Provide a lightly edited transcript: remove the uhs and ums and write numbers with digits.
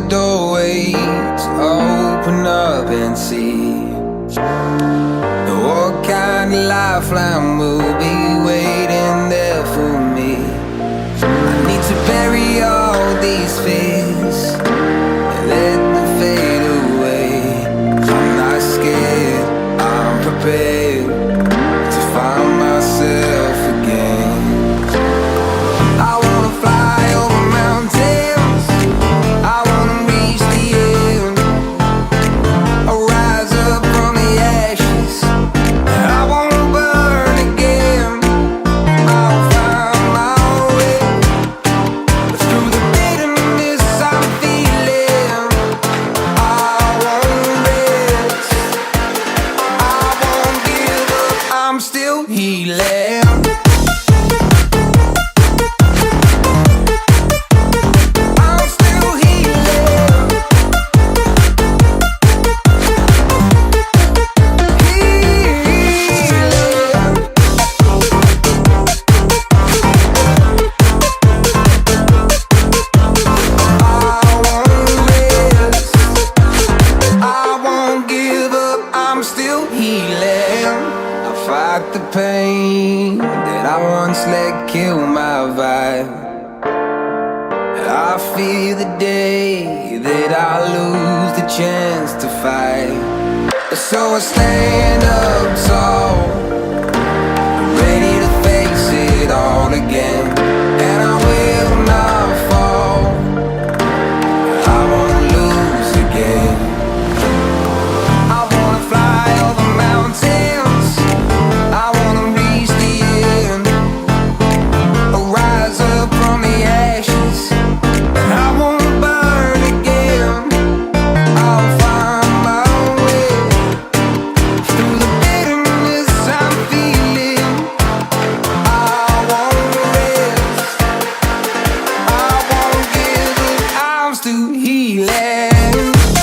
doorways, open up and see what kind of lifeline will be waiting there for me. I need to bury all these fears and let them fade away. I'm not scared, I'm prepared to find myself again. I wanna fly over mountains, I wanna reach the end. I'll rise up from the ashes, I wanna burn again. I'll find my way through the bitterness I'm feeling. I won't rest, I won't give up, I'm still healing. I'm still healing. I won't give up, I'm still healing. I fight the pain that I once let kill my vibe. I fear the day that I lose the chance to fight. So I stand up tall, ready to face it all again. And I will not fall, I won't lose again. I wanna fly over mountains, I wanna reach the end. I'll rise up from the ashes, I won't burn again. I'll find my way through the bitterness I'm feeling. I won't rest, I won't give up, I'm still healing.